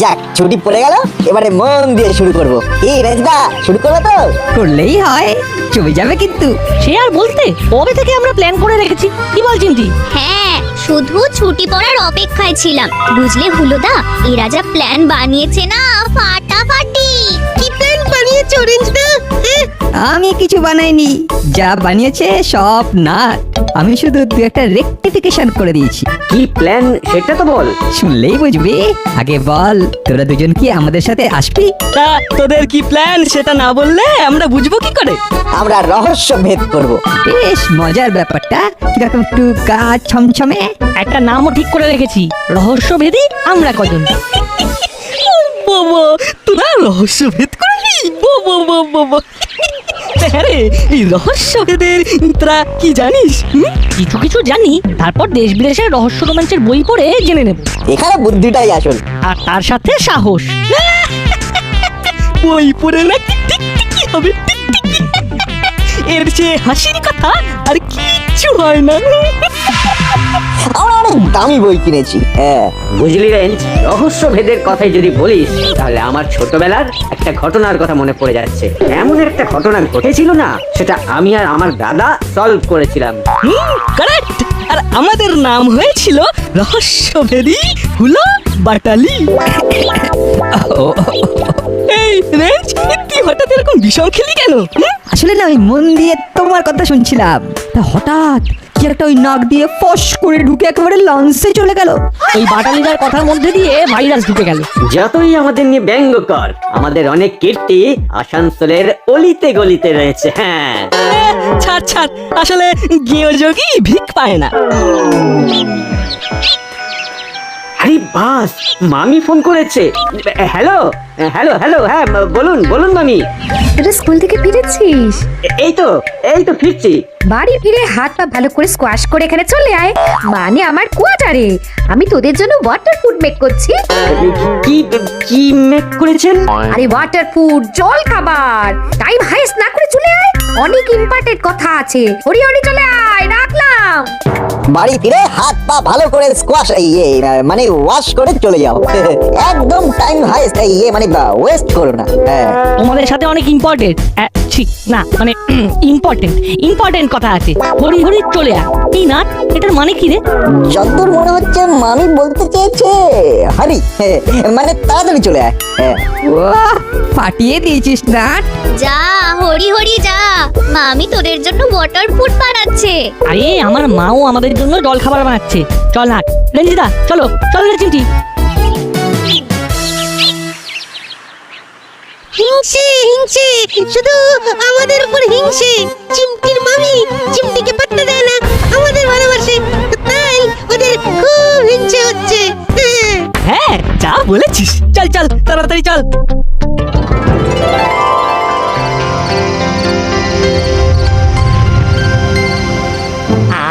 যাক ছুটি পড়ে গেল, এবারে মন দিয়ে শুরু করব। এই রেজদা শুরু করবে তো? করলেই হয়, চলে যাবে কিন্তু। সে আর বলতে, কবে থেকে আমরা প্ল্যান করে রেখেছি, কি বল চিমটি? হ্যাঁ, শুধু ছুটি পড়ার অপেক্ষায় ছিলাম। বুঝলে হুলোদা, এরা যা প্ল্যান বানিয়েছে না, ফাটাফাটি। কি প্ল্যান বানিয়েছো রেঞ্জদা? আমি কিছু বানাইনি, যা বানিয়েছে সব নাট। আমি শুধু দু একটা রেকটিফিকেশন করে দিয়েছি। কি প্ল্যান সেটা তো বল। শুনলেই বুঝবি। আগে বল, তোরা দুজন কি আমাদের সাথে আসবি? তা তোদের কি প্ল্যান সেটা না বললে আমরা বুঝবো কি করে? আমরা রহস্য ভেদ করব। বেশ মজার ব্যাপারটা, কিরকম একটু গা ছমছমে। একটা নামও ঠিক করে রেখেছি, রহস্যভেদী আমরা কজন। বাবা, তোরা রহস্যভেদ করবি? বাবা বাবা বাবা। হ্যাঁ রে, এই রহস্যভেদের তোরা কি জানিস? কিছু কিছু জানি, তারপর দেশ বিদেশের রহস্য রোমাঞ্চের বই পড়ে জেনে নেব। এখানে বুদ্ধিটাই আসল। আর তার সাথে সাহস। বই পড়ে নাকি টিকটিকি হবে, টিকটিকি। এর চেয়ে হাসির কথা আর কিচ্ছু হয় না। আমরা অনেক দামি বই কিনেছি। হ্যাঁ বুঝলি রেঞ্জ, রহস্য ভেদের কথাই যদি বলিস তাহলে আমার ছোটবেলার একটা ঘটনার কথা মনে পড়ে যাচ্ছে। এমন একটা ঘটনা ঘটেছিল না, সেটা আমি আর আমার দাদা সলভ করেছিলাম। কারেক্ট। আর আমাদের নাম হয়েছিল রহস্যভেদী হুলো বাটালি। এই রেঞ্জ, তুই হঠাৎ এরকম বিষম খেলি কেন? আসলে না, আমি মন দিয়ে তোমার কথা শুনছিলাম, তা হঠাৎ কি একটা ওই নাক দিয়ে ফস করে ঢুকে একেবারে লাঞ্চে চলে গেল। ওই বাটালিদার কথার মধ্যে দিয়ে ভাইরাস ঢুকে গেল। যতই আমাদের নিয়ে ব্যঙ্গ কর, আমাদের অনেক কীর্তি আসানসোলের অলিতে গলিতে রয়েছে। হ্যাঁ ছাড় ছাড়, আসলে গৃহযোগী ভিক পায় না। আরে বাস, মামি ফোন করেছে। হ্যালো হ্যালো হ্যালো, হ্যাঁ বলুন বলুন মামি। তোরা স্কুল থেকে ফিরেছিস? এই তো ফিরছি। বাড়ি ফিরে হাত পা ভালো করে স্কোয়াশ করে এখানে চলে আয়, মানে আমার কোয়ার্টারে। আমি তোদের জন্য ওয়াটার ফুড মেক করছি। কি কি মেক করেছেন? আরে ওয়াটার ফুড, জল খাবার। টাইম হাইস্ট না করে চলে আয়, অনেক ইম্পর্টেন্ট কথা আছে। হরি হরি চলে আয়, রাখলাম। বাড়ি ফিরে হাত পা ভালো করে স্কোয়াশ মানে ওয়াশ করে চলে যাও। একদম টাইম হাইস্ট মানে ওয়েস্ট করো না। হ্যাঁ তোমাদের সাথে অনেক ইম্পর্টেন্ট, না মানে ইম্পর্টেন্ট কথা আছে। হরি হরি চলে আয়। এই না, এটার মানে কি রে? যতদূর মনে হচ্ছে মামি বলতে চেয়েছে হরি, মানে তাড়াতাড়ি চলে আয়। হ্যাঁ ওহ, ফাটিয়ে দিয়েছিস নাট। যা হরি হরি যা, মামি তোদের জন্য ওয়াটার ফুড বানাচ্ছে। আরে আমার মাও আমাদের জন্য জল খাবার বানাচ্ছে। চল না রঞ্জিতা, চলো চলো রে চিমটি। হিংসে হিংসে, শুধু আমাদের উপর হিংসে। চিমটির মামি চিমটিকে পাত্তা দেয় না, আমাদের ভালোবাসে, তাই ওদের খুব হিংসে হচ্ছে। হ্যাঁ যা বলেছিস, চল চল তাড়াতাড়ি চল।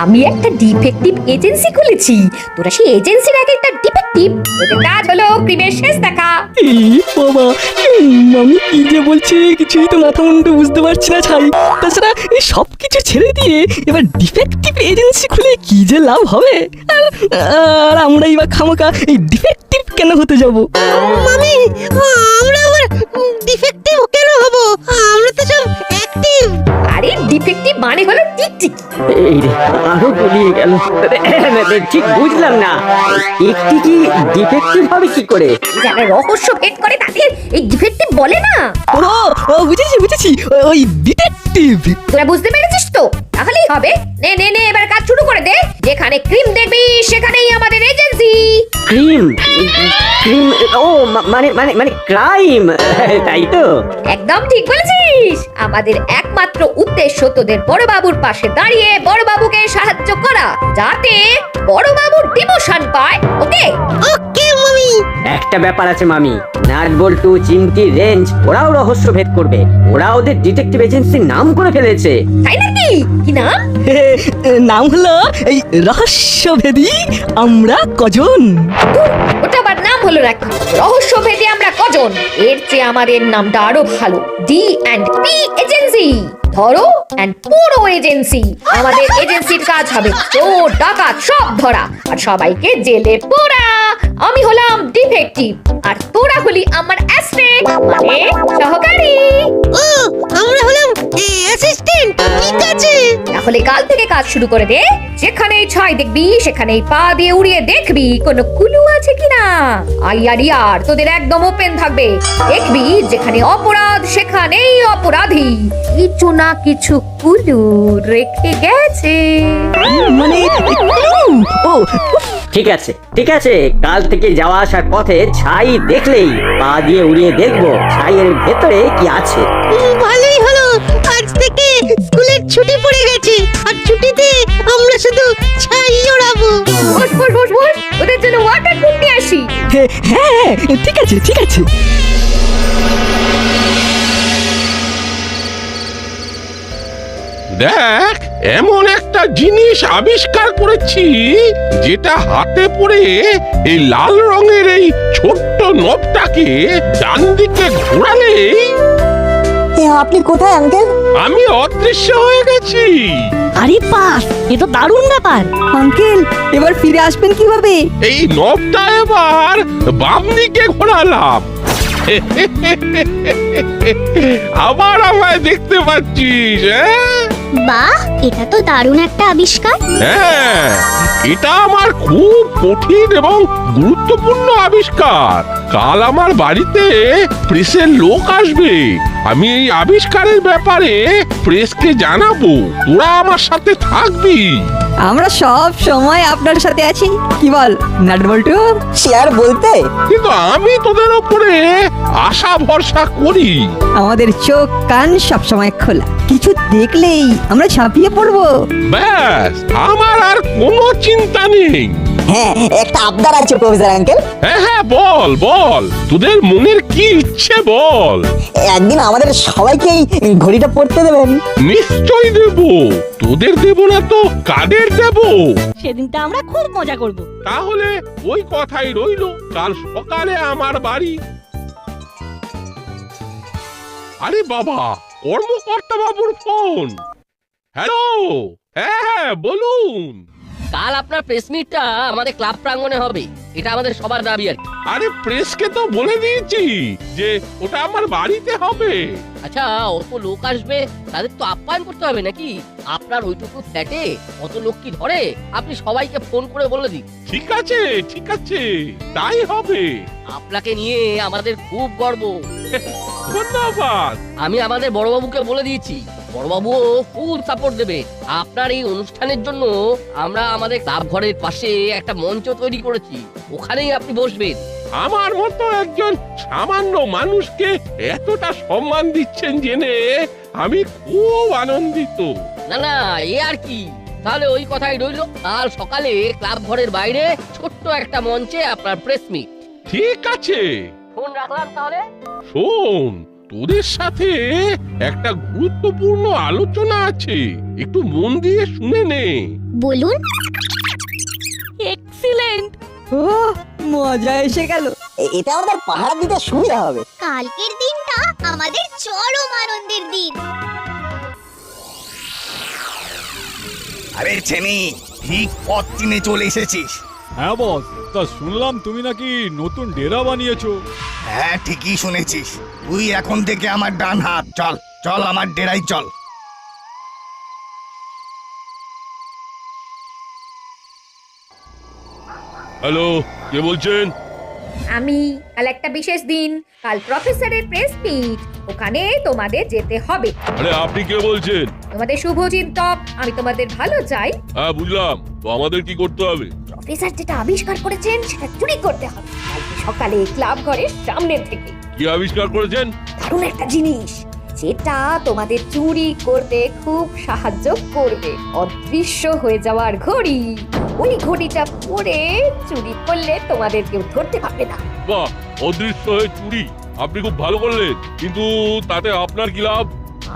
আমি একটা ডিফেক্টিভ এজেন্সি খুলেছি। তোরা সেই এজেন্সির এক একটা ডিফেক্টিভ। তোদের কাজ হলো ক্রিমের শেষ দেখা। এই বাবা, মামি কি যে বলছে কিছুই তো মাথা মুন্ডু বুঝতে পারছি না ছাই। তাছাড়া এই সব কিছু ছেড়ে দিয়ে এবার ডিফেক্টিভ এজেন্সি খুলে কি যে লাভ হবে? আর আমরাই বা খামোকা এই ডিফেক্টিভ কেন হতে যাব? মামি, আমরা আবার ডিফেক্টিভ কেন হব? আমরা তো সব অ্যাক্টিভ। আরে ডিফেক্টিভ মানে হলো টিকটিকি। এই রে, আরো গলিয়ে গেল। ঠিক বুঝলাম না, একটি কি ডিফেক্টিভ হবে কি করে? যারা রহস্য ভেদ করে তাদের এই ডিফেক্টিভ বলে না। ও বুঝেছি, ওই ডিটেকটিভ। তোরা বুঝতে পেরেছিস তো? তাহলেই হবে। নে নে নে, এবার কাজ শুরু করে দে। যেখানে ক্রিম দেখবি সেখানেই আমাদের এজেন্সি। ক্রিম ক্রিম, ও মানে মানে মানে ক্রাইম, তাই তো? একদম ঠিক বলেছিস। আমাদের একমাত্র উদ্দেশ্য তোদের বড়বাবুর পাশে দাঁড়িয়ে বড়বাবুকে সাহায্য করা, যাতে বড়বাবু ডিমোশন পায়। ওকে ওকে মামি। একটা ব্যাপার আছে মামি, নাট বল্টু চিমটি রেঞ্জ ওরাও রহস্য ভেদ করবে। ওরা ওদের ডিটেকটিভ এজেন্সির নাম করে ফেলেছে। তাই নাকি? কি নাম? নাম হলো এই রহস্যভেদী আমরা কজন। ওটা আবার নাম হলো নাকি? রহস্য ভেদে আমরা কজন। এর চেয়ে আমাদের নামটা আরো ভালো, D&P এজেন্সি। ধরো এন্ড পুরো এজেন্সি। আমাদের এজেন্সির কাজ হবে চোর ডাকাত সব ধরা আর সবাইকে জেলে পোড়া। আমি আমি হলাম ডিফেক্টিভ আর তোরা হলি আমার অ্যাসিস্ট্যান্ট মানে সহকারী। ও আমরা হলাম অ্যাসিস্ট্যান্ট, ঠিক আছে। তাহলে কাল থেকে কাজ শুরু করে দে। যেখানেই ছাই দেখবি সেখানেই পা দিয়ে উড়িয়ে দেখবি কোনো কুলু আছে কিনা। আইয়ার তোদের একদম ওপেন থাকবে। দেখবি যেখানে অপরাধ সেখানেই অপরাধী কিছু না কিছু কুলু রেখে গেছে। মানে ও ঠিক আছে ঠিক আছে, কাল থেকে যাওয়া আসার পথে ছাই দেখলেই পা দিয়ে উড়িয়ে দেখবো ছাইয়ের ভেতরে কি আছে। ভালোই হলো, আজ থেকে স্কুলের ছুটি পড়ে গেছে আর ছুটিতে আমরা শুধু ছাই ওড়াবো। বস বস বস বস, ওদের জন্য ওয়াটার প্রুফ নিয়ে আসি। হ্যাঁ ঠিক আছে ঠিক আছে। দেখ, এমন একটা জিনিস আবিষ্কার করেছি যেটা হাতে পড়ে এই লাল রঙের এই ছোট্ট নবটাকে ডান দিকে ঘোরালেই আপনি কোথায় আঙ্কেল? আমি অদৃশ্য হয়ে গেছি। আরে পাস, এ তো দারুণ ব্যাপার। আঙ্কেল এবার ফিরে আসবেন কিভাবে? এই নবটা এবার বাম দিকে ঘোরালাম। আবার আমায় দেখতে পাচ্ছিস? বাহ, এটা তো দারুণ একটা আবিষ্কার। হ্যাঁ, এটা আমার খুব কঠিন এবং গুরুত্বপূর্ণ আবিষ্কার। কাল আমার বাড়িতে প্রেসের লোক আসবে। আমি এই আবিষ্কারের ব্যাপারে প্রেসকে জানাবো। তোরা আমার সাথে থাকবি। আমরা সব সময় আপনার সাথে আছি, কি বল নাটবল্টু? শেয়ার বলতে কিন্তু আমি তোদের ওপরে আশা ভরসা করি। আমাদের চোখ কান সব সময় খোলা, কিছু দেখলেই আমরা ঝাঁপিয়ে পড়বো। ব্যাস, আমার আর কোনো চিন্তা নেই। হ্যাঁ, একটা আবদার আছে প্রফেসর আঙ্কেল। হ্যাঁ হ্যাঁ, বল বল, তোদের মনের কি ইচ্ছে বল। একদিন আমাদের সবাইকে এই ঘড়িটা পড়তে দেবেন। নিশ্চয়ই দেব। তোদের দেব না তো কাদের দেব? সেদিনটা আমরা খুব মজা করব। তাহলে ওই কথাই রইলো, কাল সকালে আমার বাড়ি। আরে বাবা, কর্মকর্তা বাবুর ফোন। হ্যালো, হ্যাঁ বলুন। কাল আপনার প্রেস মিটটা আমাদের ক্লাব প্রাঙ্গণে হবে, এটা আমাদের সবার দাবি আর কি। আরে প্রেসকে তো বলে দিয়েছি যে ওটা আমার বাড়িতে হবে। আচ্ছা, অত লোক আসবে, তাদের তো আপ্যায়ন করতে হবে নাকি? আপনার ওইটুকু ফ্ল্যাটে অত লোক কি ধরে? আপনি সবাইকে ফোন করে বলে দিন। ঠিক আছে ঠিক আছে, তাই হবে। আপনাকে নিয়ে আমাদের খুব গর্ব। ধন্যবাদ। আমি আমাদের বড়বাবুকে বলে দিয়েছি, বড়বাবুও ফুল সাপোর্ট দেবে। আপনার এই অনুষ্ঠানের জন্য আমরা আমাদের ক্লাব ঘরের পাশে একটা মঞ্চ তৈরি করেছি, ওখানেই আপনি বসবেন। আমার মতো একজন সামান্য মানুষকে এতটা সম্মান দিচ্ছেন জেনে আমি খুব আনন্দিত। না না, এ আর কি। তাহলে ওই কথাই রইলো, কাল সকালে ক্লাব ঘরের বাইরে ছোট্ট একটা মঞ্চে আপনার প্রেস মিট। ঠিক আছে, ফোন রাখলাম তাহলে। শোন, তোদের সাথে একটা গুরুত্বপূর্ণ আলোচনা আছে, একটু মন দিয়ে শুনে নে। বলুন। এক্সিলেন্ট। ও মজা এসে গেল। এটা আমাদের পাহারা দিতে সুবিধা হবে। কালকের দিনটা আমাদের চরম আনন্দের দিন। আরে ছেনি, ঠিক পথ চিনে চলে এসেছিস। হ্যাঁ বস, তা শুনলাম তুমি নাকি নতুন ডেরা বানিয়েছো। হ্যাঁ ঠিকই শুনেছিস। তুই এখন থেকে আমার ডান হাত। চল চল আমার ডেরায় চল। হ্যালো, কে বলছেন? আমি কাল একটা বিশেষ দিন, কাল প্রফেসরের প্রেস মিট, ওখানে তোমাদের যেতে হবে। আরে আপনি কে বলছেন? তোমাদের শুভচিন্তক, আমি তোমাদের ভালো চাই। হ্যাঁ বুঝলাম, তো আমাদের কি করতে হবে? প্রফেসর যেটা আবিষ্কার করেছেন সেটা চুরি করতে হবে কালকে সকালে ক্লাব ঘরের সামনে থেকে। কি আবিষ্কার করেছেন? দারুণ একটা জিনিস যেটা তোমাদের চুরি করতে খুব সাহায্য করবে। অদৃশ্য হয়ে যাওয়ার ঘড়ি। ওই ঘড়িটা পরে চুরি করলে তোমাদের কেউ ধরতে পারবে না। বাহ, অদৃশ্য হয়ে চুরি, আপনি খুব ভালো করলেন। কিন্তু তাতে আপনার কি লাভ?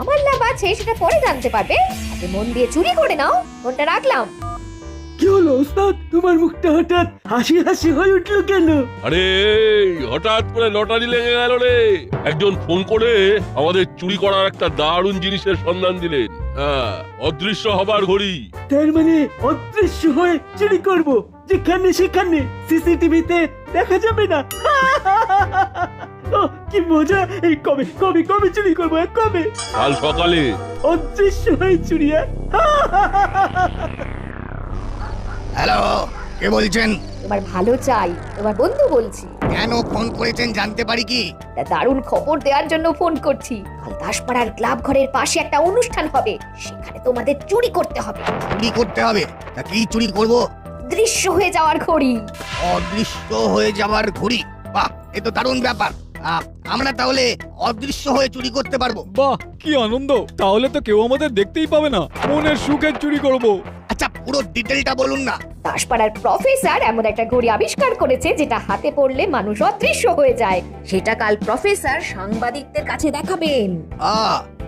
আমার লাভ আছে সেটা পরে জানতে পারবে। আগে মন দিয়ে চুরি করে নাও। ফোনটা রাখলাম। কি হলো ওস্তাদ, তোমার মুখটা হঠাৎ হাসি হাসি হয়ে উঠলো কেন? আরে হঠাৎ করে লটারি লেগে গেল রে। একজন ফোন করে আমাদের চুরি করার একটা দারুণ জিনিসের সন্ধান দিলেন। হ্যাঁ, অদৃশ্য হবার ঘড়ি। তার মানে অদৃশ্য হয়ে চুরি করব, যেখানে সেখানে সিসিটিভিতে দেখা যাবে না। ও, কি মজা! এই কবে কবে কবে চুরি করবো, কবে? কাল সকালে। অদৃশ্য হয়ে চুরি? হ্যালো, কে বলছেন? তোমার ভালো চাই, তোমার বন্ধু বলছি। কেন ফোন করেছেন জানতে পারি কি? তা দারুণ খবর দেওয়ার জন্য ফোন করছি। কাল দাসপাড়ার ক্লাব ঘরের পাশে একটা অনুষ্ঠান হবে, সেখানে তোমাদের চুরি করতে হবে। চুরি করতে হবে? তা কি চুরি করব? দৃশ্য হয়ে যাওয়ার ঘড়ি। অদৃশ্য হয়ে যাওয়ার ঘড়ি? বাহ, এ তো দারুণ ব্যাপার। আমরা তাহলে অদৃশ্য হয়ে চুরি করতে পারবো। বাহ, কি আনন্দ! তাহলে তো কেউ আমাদের দেখতেই পাবে না, মনের সুখে চুরি করব। আচ্ছা, পুরো ডিটেলটা বলুন না। দাসপাড়ার প্রফেসর এমন একটা ঘড়ি আবিষ্কার করেছে যেটা হাতে পড়লে মানুষ অদৃশ্য হয়ে যায়। সেটা কাল প্রফেসর সাংবাদিকদের কাছে দেখাবেন।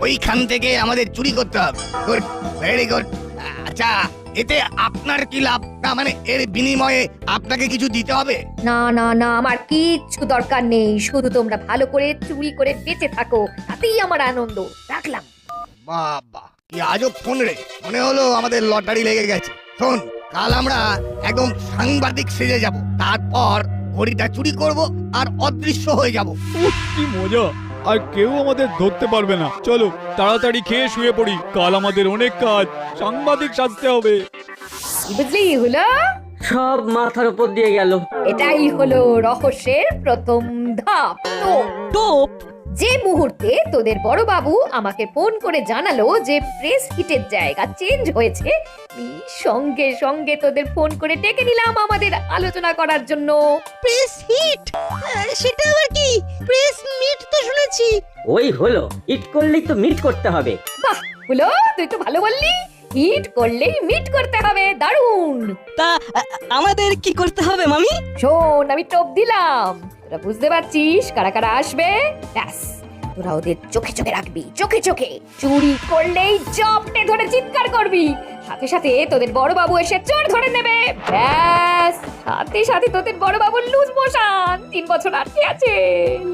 ওইখান থেকে আমাদের চুরি করতে হবে। Good, very good. আচ্ছা, এতে আপনার কি লাভ? না মানে এর বিনিময়ে আপনাকে কিছু দিতে হবে? না না না, আমার কিচ্ছু দরকার নেই, শুধু তোমরা ভালো করে চুরি করে বেঁচে থাকো, তাতেই আমার আনন্দ। রাখলাম। বাবা, কি আজব ফোন রে! মনে হলো আমাদের লটারি লেগে গেছে। শোন, কাল আমরা একদম সাংবাদিক সেজে যাব, তারপর ঘড়িটা চুরি করব আর অদৃশ্য হয়ে যাব। কি মজা! আর কেউ আমাদের ধরতে পারবে না। চলো তাড়াতাড়ি খেয়ে শুয়ে পড়ি, কাল আমাদের অনেক কাজ, সাংবাদিক সাজতে হবে। কি বুঝলি হলো? সব মাথার উপর দিয়ে গেল। এটাই হলো রহস্যের প্রথম ধাপ। টোপ যে মুহূর্তে তোদের বড় বাবু আমাকে ফোন করে জানালো যে প্রেস হিটের জায়গা চেঞ্জ হয়েছে, আমি সঙ্গে সঙ্গে তোদের ফোন করে ডেকে নিলাম আমাদের আলোচনা করার জন্য। Press hit? সেটা আবার কি? প্রেস মিট তো শুনেছি। ওই হলো, ইট করলেই তো মিট করতে হবে। বাহ হলো, তুই তো ভালো বললি। হিট করলেই মিট করতে হবে, দারুণ। তা আমাদের কি করতে হবে মামি? শোন, আমি টোপ দিলাম, তোরা বুঝতে পারছিস কারা কারা আসবে? ব্যাস, তোরা ওদের চোখে চোখে রাখবি, চোখে চোখে। চুরি করলেই জপটে ধরে চিৎকার করবি, সাথে সাথে তোদের বড় বাবু এসে চোর ধরে নেবে। ব্যাস, সাথে সাথে তোদের বড় বাবু লুজ মোশন, 3 বছর আটকে আছে,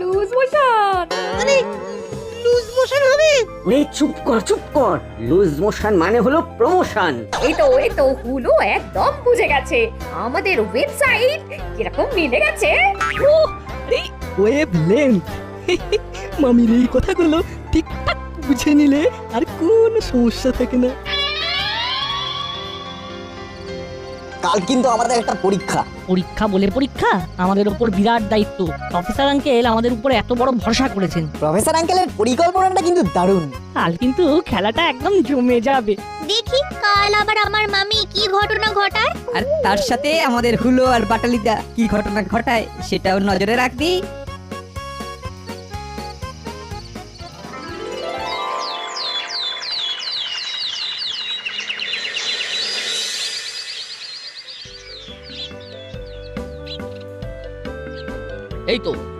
লুজ মোশন। মানে লুজ মোশন হবে? ওই চুপ কর। লুজ মোশন মানে হলো প্রমোশন। এই তো হুলো একদম বুঝে গেছে। আমাদের ওয়েবসাইট কিরকম মিলে গেছে। এই ওয়েব লেন্থ। মামির এই কথাগুলো ঠিকঠাক বুঝে নিলে আর কোনো সমস্যা থাকে না। কাল কিন্তু আমাদের একটা পরীক্ষা। পরীক্ষা বলে পরীক্ষা, আমাদের উপর বিরাট দায়িত্ব। প্রফেসর আঙ্কেল আমাদের উপর এত বড় ভরসা করেছেন। প্রফেসর আঙ্কেলের পরিকল্পনাটা কিন্তু দারুণ। কাল কিন্তু খেলাটা একদম জমে যাবে। দেখি কাল আবার আমার মামি কি ঘটনা ঘটায়। আর তার সাথে আমাদের হুলো আর বাটালিদা কি ঘটনা ঘটায় সেটাও নজরে রাখবি।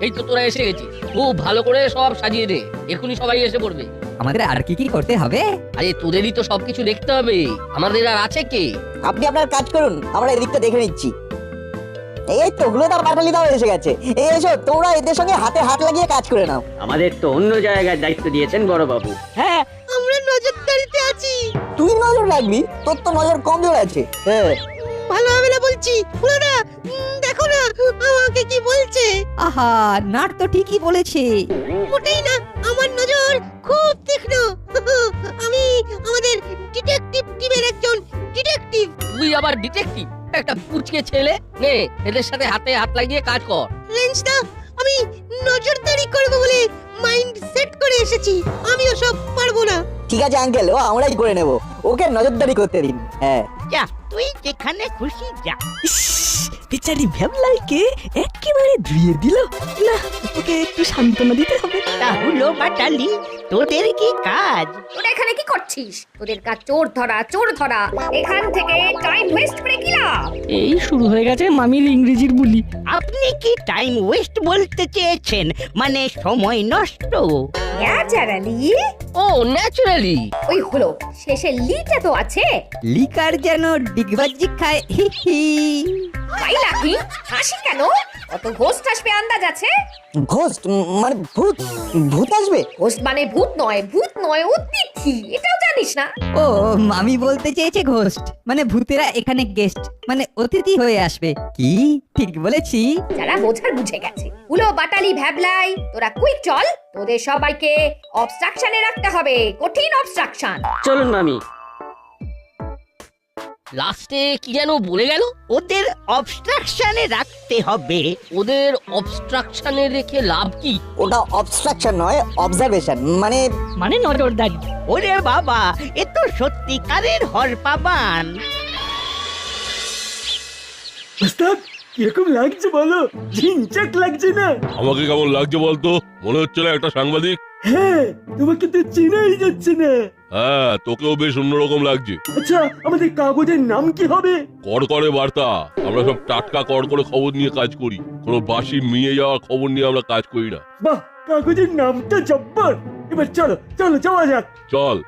এই তো তোরা এসে গেছিস। খুব ভালো করে সব সাজিয়ে দে, এখনই সবাই এসে পড়বে। আমাদের আর কি কি করতে হবে? আরে তোদেরই তো সবকিছু দেখতে হবে, আমাদের আর আছে কে? আপনি আপনার কাজ করুন, আমরা এদিকটা দেখে নিচ্ছি। এই তো হুলোদা বাটালিদাও এসে গেছে। এই এসো, তোমরা এদের সঙ্গে হাতে হাত লাগিয়ে কাজ করে নাও। আমাদের তো অন্য জায়গায় দায়িত্ব দিয়েছেন বড় বাবু। হ্যাঁ, আমরা নজরদারিতে আছি। তুই নজর রাখবি, তোর তো নজর কমজোর আছে। হ্যাঁ, ভালো হবে না বলছি। পুরোটা দেখো না আমাকে কি বলছে। আহা, নাট তো ঠিকই বলেছে। মোটেই না, আমার নজর খুব তীক্ষ্ণ। আমি আমাদের ডিটেকটিভ টিমের একজন ডিটেকটিভ। তুই আবার ডিটেকটিভ? একটা পুচকে ছেলে, নে এদের সাথে হাতে হাত লাগিয়ে কাজ কর। রেঞ্জদা, আমি নজরদারি করব বলে মাইন্ড সেট করে এসেছি। আমি ওসব পারবো না। ঠিক আছে আঙ্কেল, ও আমরাই করে নেব, ওকে নজরদারি করতে দিন। হ্যাঁ, যা, তুই যেখানে খুশি যা। ইস, বেচারি ভ্যাবলাইকে একেবারে ধুয়ে দিল। না, ওকে একটু সান্ত্বনা দিতে হবে। তাহলে বাটালি তোদের কি কাজ? তোরা এখানে কি করছিস? তোদের কাজ চোর ধরা, চোর ধরা। এখান থেকে টাইম ওয়েস্ট করে কি লাভ? এই শুরু হয়ে গেছে মামির ইংরেজির বুলি। আপনি কি টাইম ওয়েস্ট বলতে চেয়েছেন? মানে সময় নষ্ট? ন্যাচারালি। ও ন্যাচারালি। ওই হলো, শেষে লিটা তো আছে। লিকার যেন ডিগবাজি খায়, হি হি। তাই নাকি? হাসি কেন? কত ঘোস্ট আসবে আন্দাজ আছে? ঘোস্ট মানে ভূত? ভূত আসবে? ঘোস্ট মানে ভূত নয়, ভূত নয়, অতিথি। এটাও জানিস না? ও মামি বলতে চেয়েছে ঘোস্ট মানে ভূতেরা এখানে গেস্ট মানে অতিথি হয়ে আসবে। কি ঠিক বলেছি? যারা বোঝার বুঝে গেছে। উলো বাটালি ভ্যাবলাই, তোরা কুইক চল। তোদের সবাইকে অবস্ট্রাকশনে রাখতে হবে, কঠিন অবস্ট্রাকশন। চলুন মামি। লাস্টে কি যেন বলে গেল? ওদের অবস্ট্রাকশনে রাখতে হবে। ওদের অবস্ট্রাকশনে রেখে লাভ কি? ওটা অবস্ট্রাকশন নয়, অবজারভেশন মানে নজরদারি। ওরে বাবা, এ তো সত্যিকারের হরপাবান। ওস্তাদ কিরকম লাগছে বলো? ঝিনচাক লাগছে না? আমাকে কেমন লাগছে বলতো? মনে হচ্ছে না একটা সাংবাদিক? হ্যাঁ, তোমাকে তো চেনাই যাচ্ছে না। হ্যাঁ, তোকেও বেশ অন্যরকম লাগছে। আচ্ছা, আমাদের কাগজের নাম কি হবে? কড়কড়ে বার্তা। আমরা সব টাটকা কড়কড়ে খবর নিয়ে কাজ করি, কোনো বাসি মিয়ে যাওয়ার খবর নিয়ে আমরা কাজ করি না। বাহ, কাগজের নামটা জব্বর। এবার চলো চলো যাওয়া যাক। চল।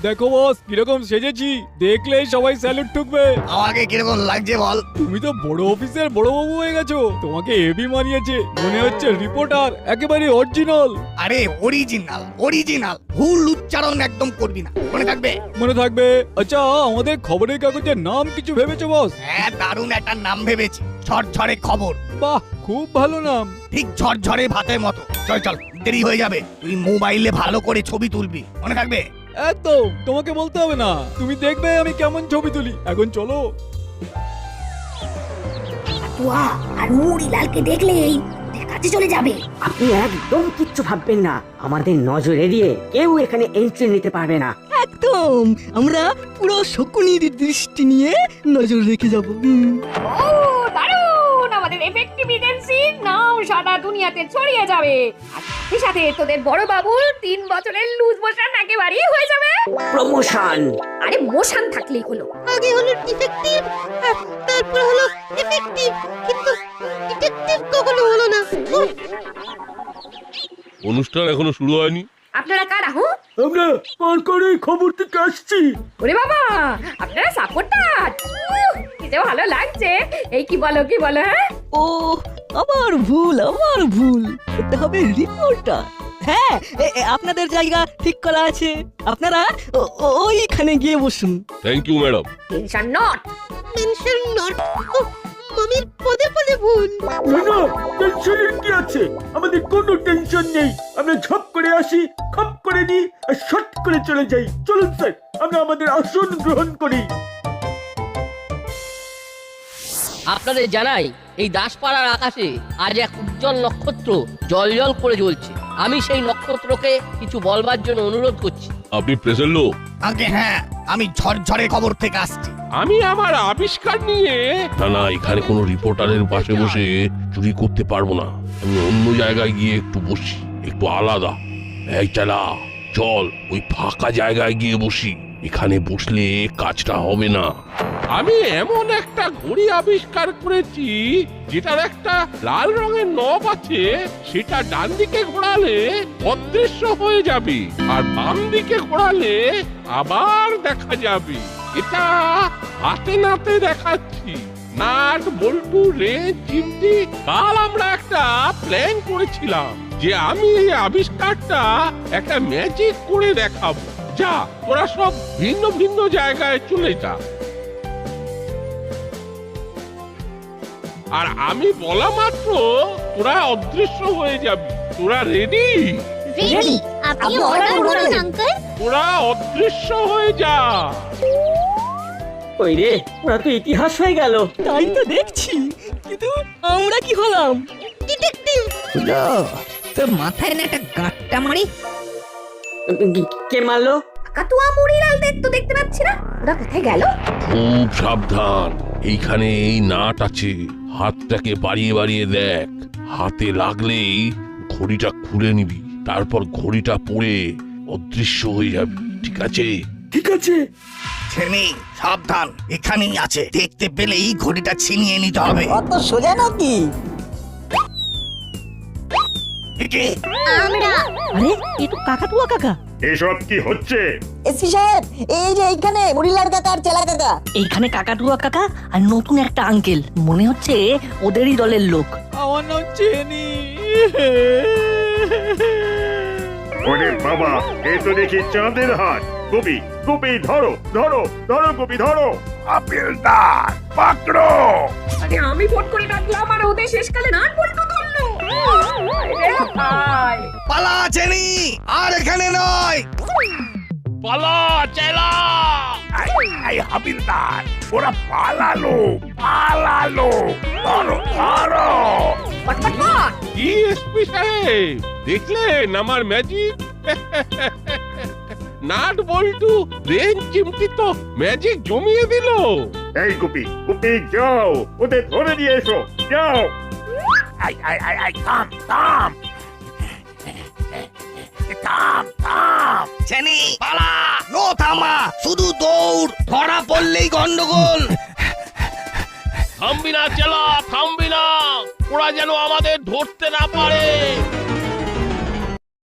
দেখো বস কিরকম সেজেছি, দেখলেই সবাই স্যালুট ঠুকবে। আমাকে কিরকম লাগছে বল? তুমি তো বড় অফিসের বড় বাবু হয়ে গেছো, তোমাকে হেভি মানিয়েছে। মনে হচ্ছে রিপোর্টার, একেবারে অরিজিনাল। আরে অরিজিনাল অরিজিনাল, ভুল উচ্চারণ একদম করবি না, মনে থাকবে? মনে থাকবে। আচ্ছা, আমাদের খবরের কাগজের নাম কিছু ভেবেছো বস? হ্যাঁ, দারুণ একটা নাম ভেবেছি, ঝরঝরে খবর। বাহ, খুব ভালো নাম। ঠিক ঝরঝরে ভাতের মতো। চল চল, দেরি হয়ে যাবে। তুই মোবাইলে ভালো করে ছবি তুলবি, মনে থাকবে? একদম, তোমাকে বলতে হবে না, তুমি দেখবে আমি কেমন ছবি তুলি। এখন চলো। আর মুড়িলালকে দেখলেই কাছে চলে যাবে। আপনি একদম কিচ্ছু ভাববেন না, আমাদের নজর এড়িয়ে কেউ এখানে এন্ট্রি নিতে পারবে না। একদম, আমরা পুরো শকুনির দৃষ্টি নিয়ে নজর রেখে যাব। ও দারুণ! আমাদের এফেক্টিভ এজেন্সি নাম সারা দুনিয়াতে ছড়িয়ে যাবে। আর সাথে সাথে তোদের বড় বাবুর 3 বছরের লুজ মোশন একেবারেই হয়ে যাবে। প্রমোশন। আরে মোশন থাকলেই হলো। আগে হলো ডিটেকটিভ, তারপর হলো এফেক্টিভ, কিন্তু ডিটেকটিভ কখনো হলো না। অনুষ্ঠান এখনো শুরু হয়নি। আপনারা কারা? হুঁ, আমরা কড়কড়ে খবর থেকে আসছি। ওরে বাবা, আপনারা সাপোর্টার। কি যে ভালো লাগছে। এই কি বলো হ্যাঁ? ও আমার ভুল, এটা হবে রিপোর্টার। হ্যাঁ, আপনাদের জায়গা ঠিক করা আছে, আপনারা ওইখানে গিয়ে বসুন। Thank you madam. Tension not. Mention not. মামির পদে পদে ভুল। না না, টেনশনের কি আছে? আমাদের কোনো টেনশন নেই। আমরা ঝপ করে আসি, খপ করে নিই আর শট করে চলে যাই। চলুন স্যার, আমরা আমাদের আসন গ্রহণ করি। আপনাদের জানাই, এই দাসপাড়ার আকাশে আজ এক উজ্জ্বল নক্ষত্র জল করে জ্বলছে। আমি সেই নক্ষত্রকে কিছু বলবার জন্য অনুরোধ করছি। আপনি প্রেসের লোক? আগে হ্যাঁ, আমি ঝরঝরে খবর থেকে আসছি। আমি আমার আবিষ্কার নিয়ে না, এখানে কোনো রিপোর্টারের পাশে বসে চুরি করতে পারবো না। আমি অন্য জায়গায় গিয়ে একটু বসি, একটু আলাদা। এই চালা, চল ওই ফাঁকা জায়গায় গিয়ে বসি। এখানে বসলে কাজটা হবে না। আমি এমন একটা ঘড়ি আবিষ্কার করেছি যেটার একটা লাল রঙের নব আছে। সেটা ডান দিকে ঘোরালে অদৃশ্য হয়ে যাবে, আর বাম দিকে ঘোরালে আবার দেখা যাবে। এটা হাতে নাতে দেখাচ্ছি। নাট, বল্টু, রে, চিমটি। কাল আমরা একটা প্ল্যান করেছিলাম যে আমি এই আবিষ্কারটা একটা ম্যাজিক করে দেখাবো। যা, তোরা সব ভিন্ন ভিন্ন জায়গায় চলে যা। আর আমি বলা মাত্র তোরা অদৃশ্য হয়ে যাবি। তোরা রেডি? রেডি। আপনি অর্ডার করুন আঙ্কেল। তোরা অদৃশ্য হয়ে যা। ওই রে, ওরা তো ইতিহাস হয়ে গেল। তাই তো দেখছি, কিন্তু আমরা কি হলাম? ডিটেকটিভ। তোর মাথায় না একটা গাঁটটা মারি। কে মারলো? কাতুয়া মুড়িলাল তো দেখতে পাচ্ছি না। ওরা কোথায় গেল? খুব সাবধান, এইখানে এই নাট আছে, হাতটাকে বাড়িয়ে বাড়িয়ে দেখ, হাতে লাগলেই ঘড়িটা খুলে নিবি, তারপর ঘড়িটা পড়ে অদৃশ্য হয়ে যাবে, ঠিক আছে? ঠিক আছে। ছেনি সাবধান, এখানেই আছে, দেখতে পেলেই ঘড়িটা ছিনিয়ে নিতে হবে। অত সোজা নাকি? কে? আমরা আরে এ তো কাকাতুয়া কাকা। এসব কি হচ্ছে? এসপি সাহেব, এই যে এইখানে মুড়িলাল কাকা আর চেলা কাকা। এইখানে কাকাতুয়া কাকা আর নতুন একটা আঙ্কেল, মনে হচ্ছে ওদেরই দলের লোক। আমার নাম চেনি। ওরে বাবা, এ তো দেখি চাঁদের হাট। গোপী, গোপী ধরো ধরো ধরো, গোপী ধরো। আপেলদার পাকড়ো। আরে আমি ফোন করে ডাকলাম আর ওদের শেষকালে নাট বল্টু ধরলো। পালা ছেনি, আর এখানে নয়। পালা চেলা! এই হাবিলদার, ওরা পালালো পালালো, ধরো ধরো। কি এসপি সাহেব, দেখলেন আমার ম্যাজিক? নাট বল্টু রেঞ্জ চিমটি তো ম্যাজিক জমিয়ে দিল। এই গোপী, গোপী যাও, ওদের ধরে নিয়ে এসো, যাও। আই আই আই আই, থাম থাম থাম থাম। ছেনি পালা, নো থামা, শুধু দৌড়, ধরা পড়লেই গন্ডগোল। থামবি না চেলা, থামবি না, ওরা যেন আমাদের ধরতে না পারে।